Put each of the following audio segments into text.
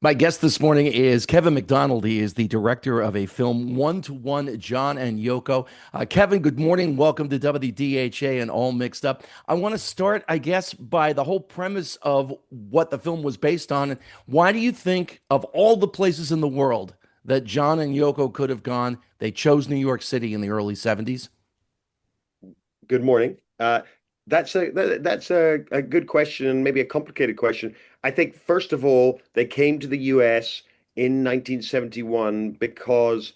My guest this morning is Kevin MacDonald. He is the director of a film, One to One, John and Yoko. Kevin, good morning. Welcome to WDHA and All Mixed Up. I want to start, I guess, by the whole premise of what the film was based on. Why do you think, of all the places in the world that John and Yoko could have gone, they chose New York City in the early 70s? Good morning. That's a good question and maybe a complicated question. I think first of all, they came to the US in 1971 because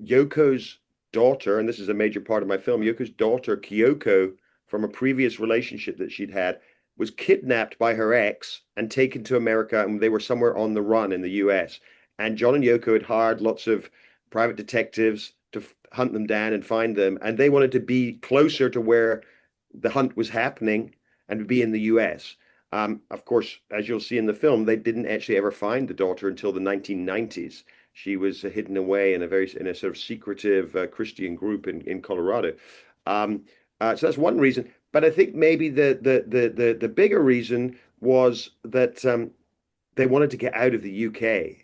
Yoko's daughter, and this is a major part of my film, Yoko's daughter, Kyoko, from a previous relationship that she'd had, was kidnapped by her ex and taken to America, and they were somewhere on the run in the US. And John and Yoko had hired lots of private detectives to hunt them down and find them, and they wanted to be closer to where the hunt was happening and be in the US. Of course, as you'll see in the film, they didn't actually ever find the daughter until the 1990s. She was hidden away in a sort of secretive Christian group in Colorado. So that's one reason. But I think maybe the bigger reason was that they wanted to get out of the UK,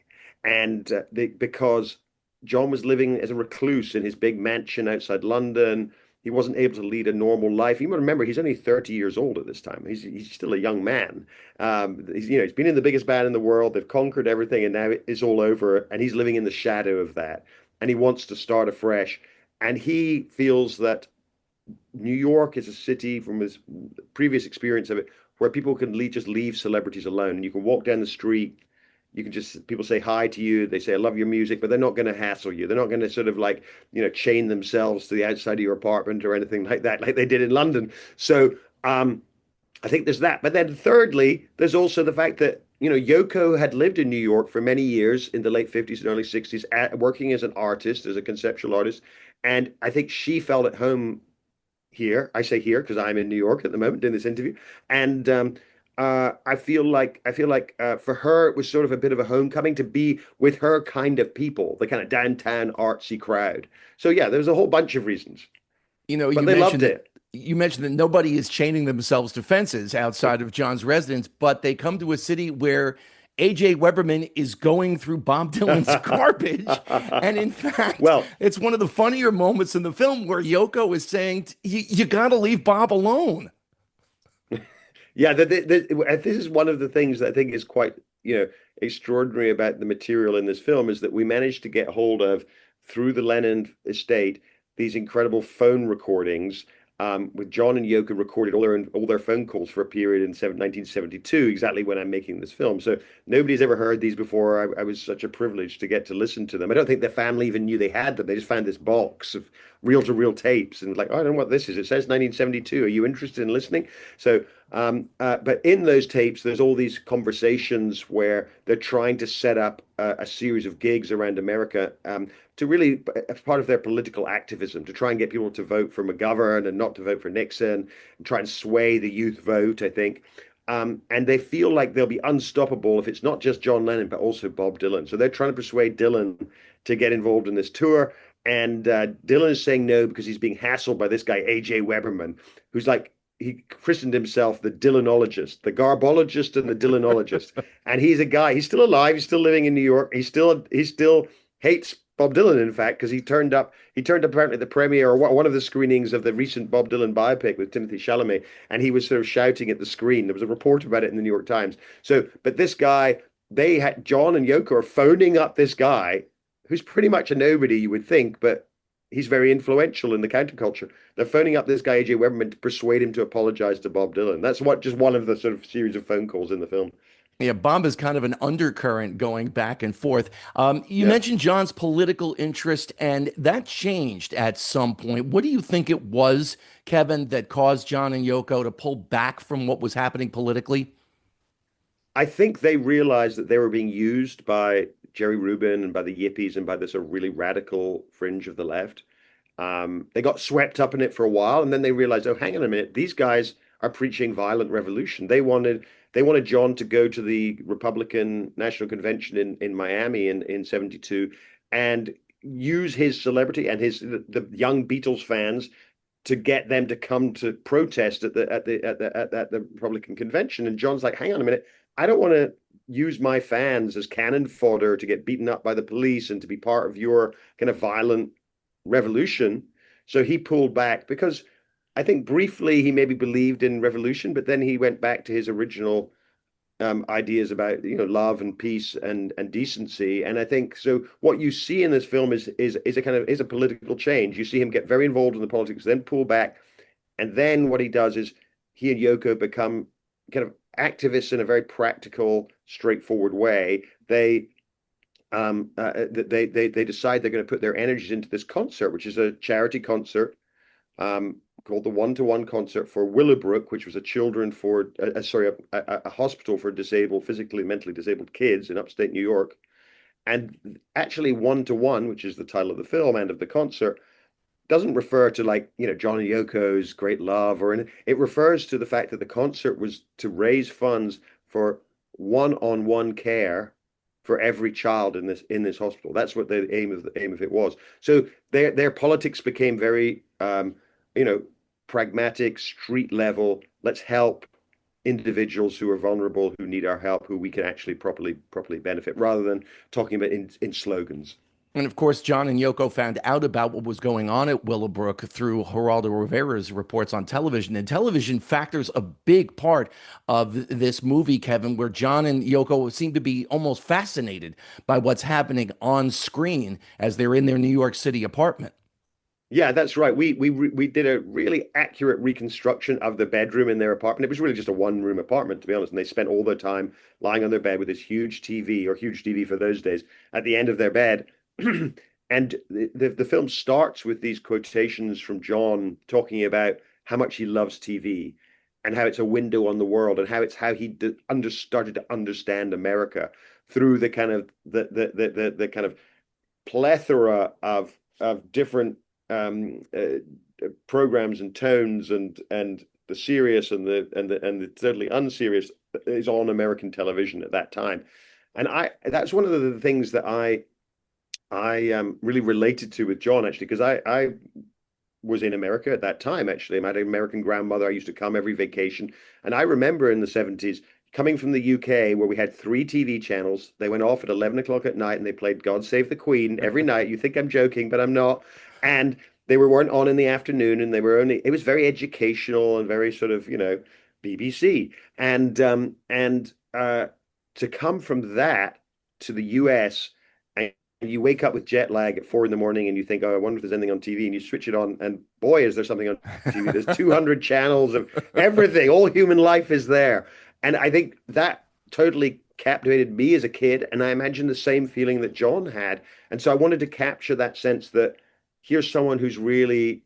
and because John was living as a recluse in his big mansion outside London. He wasn't able to lead a normal life. You remember, he's only 30 years old at this time. He's still a young man. He's been in the biggest band in the world. They've conquered everything, and now it's all over. And he's living in the shadow of that. And he wants to start afresh. And he feels that New York is a city, from his previous experience of it, where people can just leave celebrities alone. And you can walk down the street, you can just, people say hi to you, they say I love your music, but they're not going to hassle you. They're not going to sort of like, chain themselves to the outside of your apartment or anything like that, like they did in London. So I think there's that. But then thirdly, there's also the fact that Yoko had lived in New York for many years in the late 50s and early 60s, working as an artist, as a conceptual artist. And I think she felt at home here. I say here because I'm in New York at the moment doing this interview. And I feel like for her it was sort of a bit of a homecoming to be with her kind of people, the kind of downtown artsy crowd. So yeah, there was a whole bunch of reasons, You know, but you they loved mentioned that it. you mentioned that nobody is chaining themselves to fences outside of John's residence, but they come to a city where AJ Weberman is going through Bob Dylan's garbage. And in fact, Well, it's one of the funnier moments in the film where Yoko is saying, you got to leave Bob alone. yeah, this is one of the things that I think is quite, extraordinary about the material in this film is that we managed to get hold of, through the Lennon estate, these incredible phone recordings, with John and Yoko recorded all their phone calls for a period in 1972, exactly when I'm making this film. So nobody's ever heard these before. I was such a privilege to get to listen to them. I don't think the family even knew they had them. They just found this box of reel-to-reel tapes and like, oh, I don't know what this is. It says 1972. Are you interested in listening? So but in those tapes, there's all these conversations where they're trying to set up a series of gigs around America, to really, as part of their political activism, to try and get people to vote for McGovern and not to vote for Nixon, and try and sway the youth vote, I think. And they feel like they'll be unstoppable if it's not just John Lennon, but also Bob Dylan. So they're trying to persuade Dylan to get involved in this tour. And Dylan is saying no because he's being hassled by this guy, AJ Weberman, who's like, he christened himself the Dylanologist, the garbologist and the Dylanologist. And he's a guy, he's still alive, he's still living in New York. He still hates Bob Dylan, in fact, because he turned up apparently at the premiere or one of the screenings of the recent Bob Dylan biopic with Timothy Chalamet, and he was sort of shouting at the screen. There was a report about it in the New York Times. So, but this guy, they had John and Yoko are phoning up this guy who's pretty much a nobody, you would think, but he's very influential in the counterculture. They're phoning up this guy, AJ Weberman, to persuade him to apologize to Bob Dylan. That's just one of the sort of series of phone calls in the film. Yeah, Bob is kind of an undercurrent going back and forth. You Yeah. mentioned John's political interest, and that changed at some point. What do you think it was, Kevin, that caused John and Yoko to pull back from what was happening politically? I think they realized that they were being used by Jerry Rubin and by the yippies and by the sort of really radical fringe of the left. They got swept up in it for a while, and then they realized, oh, hang on a minute, these guys are preaching violent revolution. They wanted John to go to the Republican National Convention in Miami in 72 and use his celebrity and the young Beatles fans to get them to come to protest at the Republican convention. And John's like, hang on a minute, I don't want to use my fans as cannon fodder to get beaten up by the police and to be part of your kind of violent revolution. So he pulled back because I think briefly he maybe believed in revolution, but then he went back to his original ideas about love and peace and decency. And I think so. What you see in this film is a kind of is a political change. You see him get very involved in the politics, then pull back, and then what he does is he and Yoko become kind of activists in a very practical, straightforward way. They decide they're going to put their energies into this concert, which is a charity concert called the One-to-One Concert for Willowbrook, which was a children for a hospital for disabled, physically and mentally disabled kids in upstate New York. And actually, One-to-One, which is the title of the film and of the concert, doesn't refer to John and Yoko's great love or anything. It refers to the fact that the concert was to raise funds for one-on-one care for every child in this hospital. That's what the aim of it was. So their politics became very pragmatic, street level. Let's help individuals who are vulnerable, who need our help, who we can actually properly benefit, rather than talking about in slogans. And of course, John and Yoko found out about what was going on at Willowbrook through Geraldo Rivera's reports on television. And television factors a big part of this movie, Kevin, where John and Yoko seem to be almost fascinated by what's happening on screen as they're in their New York City apartment. Yeah, that's right. We did a really accurate reconstruction of the bedroom in their apartment. It was really just a one-room apartment, to be honest. And they spent all their time lying on their bed with this huge TV, or huge TV for those days, at the end of their bed. And the film starts with these quotations from John talking about how much he loves TV and how it's a window on the world, and how he started to understand America through the kind of the kind of plethora of different programs and tones, and the serious and the totally unserious is on American television at that time. And that's one of the things that I really related to with John, actually, because I was in America at that time. Actually, I had an American grandmother. I used to come every vacation, and I remember in the 70s coming from the UK, where we had 3 TV channels. They went off at 11 o'clock at night, and they played God Save the Queen every night. You think I'm joking, but I'm not. And they weren't on in the afternoon, and it was very educational and very sort of BBC. And to come from that to the US, and you wake up with jet lag at 4 in the morning, and you think, oh, I wonder if there's anything on TV, and you switch it on, and boy, is there something on TV. There's 200 channels of everything. All human life is there. And I think that totally captivated me as a kid, and I imagine the same feeling that John had. And so I wanted to capture that sense that here's someone who's really,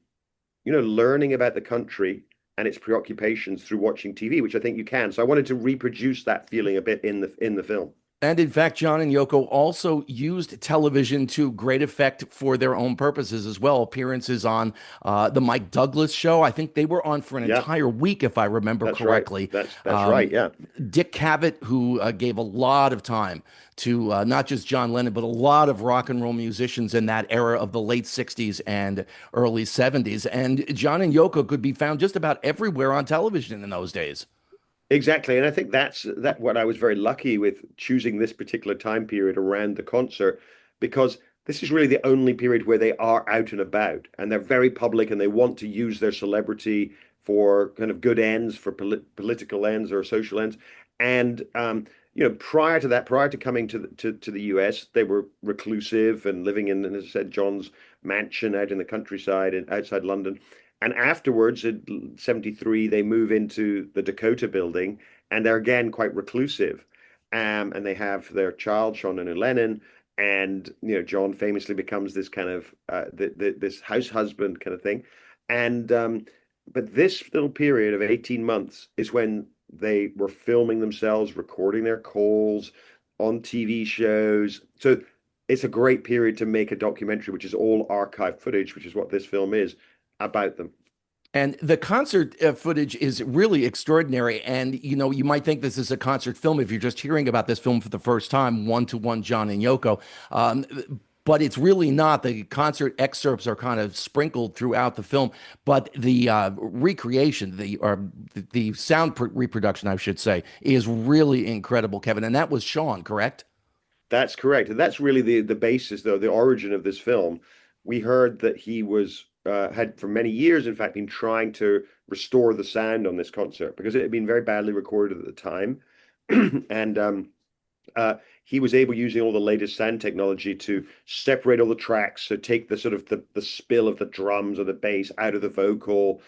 learning about the country and its preoccupations through watching TV, which I think you can. So I wanted to reproduce that feeling a bit in the film. And in fact, John and Yoko also used television to great effect for their own purposes as well. Appearances on the Mike Douglas show. I think they were on for an entire week, if I remember correctly. Right. That's right. Yeah. Dick Cavett, who gave a lot of time to not just John Lennon, but a lot of rock and roll musicians in that era of the late 60s and early 70s. And John and Yoko could be found just about everywhere on television in those days. Exactly. And I think that's what I was very lucky with choosing this particular time period around the concert, because this is really the only period where they are out and about, and they're very public, and they want to use their celebrity for kind of good ends, for political ends or social ends. And prior to that, prior to coming to the US, they were reclusive and living in, as I said, John's mansion out in the countryside and outside London. And afterwards, in 73, they move into the Dakota building, and they're again quite reclusive. And they have their child, Sean and Lennon, and John famously becomes this kind of this house husband kind of thing. And but this little period of 18 months is when they were filming themselves, recording their calls on TV shows. So it's a great period to make a documentary, which is all archive footage, which is what this film is, about them. And the concert footage is really extraordinary. And, you might think this is a concert film if you're just hearing about this film for the first time, One-to-One John and Yoko. but it's really not. The concert excerpts are kind of sprinkled throughout the film, but the recreation, the sound reproduction, I should say, is really incredible, Kevin. And that was Sean, correct? That's correct. And that's really the basis, though, the origin of this film. We heard that he was had for many years, in fact, been trying to restore the sound on this concert because it had been very badly recorded at the time. And he was able, using all the latest sound technology, to separate all the tracks. So take the sort of the spill of the drums or the bass out of the vocal,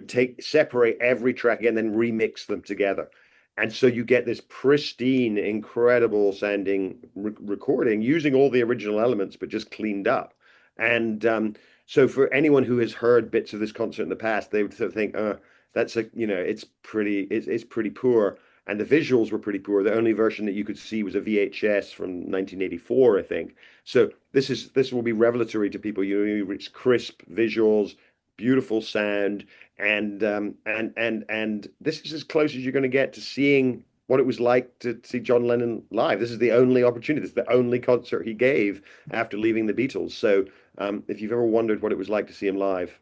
take separate every track and then remix them together. And so you get this pristine, incredible sounding recording using all the original elements, but just cleaned up. And so for anyone who has heard bits of this concert in the past, they would sort of think, that's it's pretty poor. And the visuals were pretty poor. The only version that you could see was a VHS from 1984, I think. So this will be revelatory to people. It's crisp visuals, beautiful sound, and this is as close as you're going to get to seeing what it was like to see John Lennon live. This is the only opportunity. This is the only concert he gave after leaving the Beatles. So if you've ever wondered what it was like to see him live,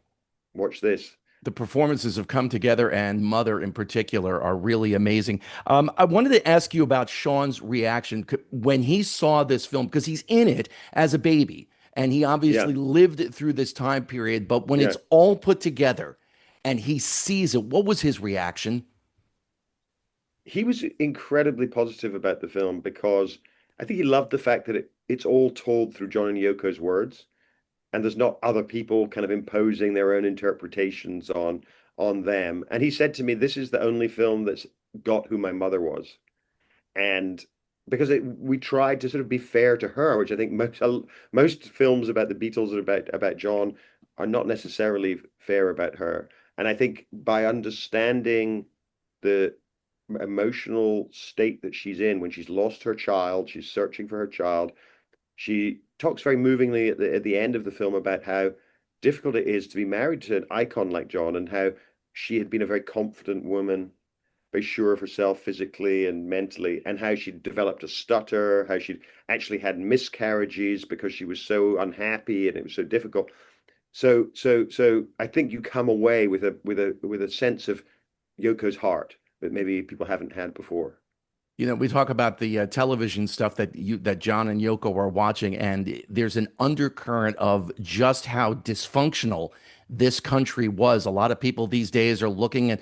watch this. The performances have come together, and Mother in particular are really amazing. I wanted to ask you about Sean's reaction when he saw this film, because he's in it as a baby, and he Yeah, obviously lived through this time period. But when yeah. it's all put together and he sees it, what was his reaction? He was incredibly positive about the film because I think he loved the fact that it's all told through John and Yoko's words, and there's not other people kind of imposing their own interpretations on them. And he said to me, "This is the only film that's got who my mother was." And because we tried to sort of be fair to her, which I think most films about the Beatles and about John are not necessarily fair about her. And I think by understanding the emotional state that she's in when she's lost her child, she's searching for her child. She talks very movingly at the end of the film about how difficult it is to be married to an icon like John, and how she had been a very confident woman, very sure of herself physically and mentally, and how she'd developed a stutter, how she'd actually had miscarriages because she was so unhappy and it was so difficult. So I think you come away with a sense of Yoko's heart that maybe people haven't had before. We talk about the television stuff that John and Yoko are watching, and there's an undercurrent of just how dysfunctional this country was. A lot of people these days are looking at,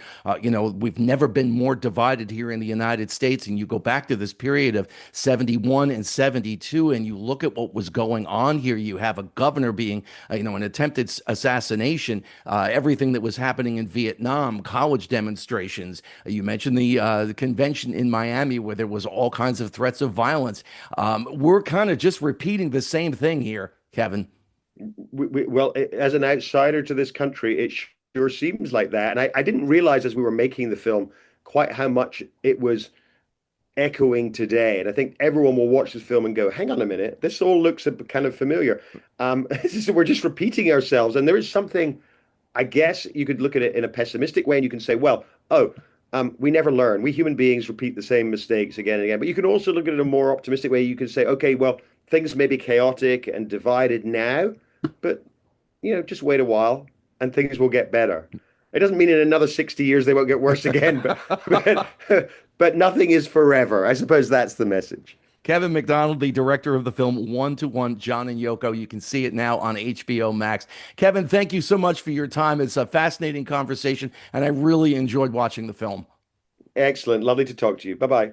we've never been more divided here in the United States. And you go back to this period of 71 and 72, and you look at what was going on here. You have a governor being, an attempted assassination, everything that was happening in Vietnam, college demonstrations. You mentioned the convention in Miami where there was all kinds of threats of violence. We're kind of just repeating the same thing here, Kevin. Well, as an outsider to this country, it sure seems like that. And I didn't realize as we were making the film quite how much it was echoing today. And I think everyone will watch this film and go, hang on a minute, this all looks kind of familiar. We're just repeating ourselves. And there is something, I guess you could look at it in a pessimistic way and you can say, well, we never learn. We human beings repeat the same mistakes again and again. But you can also look at it in a more optimistic way. You can say, okay, well, things may be chaotic and divided now, but just wait a while and things will get better. It doesn't mean in another 60 years they won't get worse again, but nothing is forever. I suppose that's the message. Kevin MacDonald, the director of the film One to One, John and Yoko. You can see it now on HBO Max. Kevin, thank you so much for your time. It's a fascinating conversation, and I really enjoyed watching the film. Excellent. Lovely to talk to you. Bye-bye.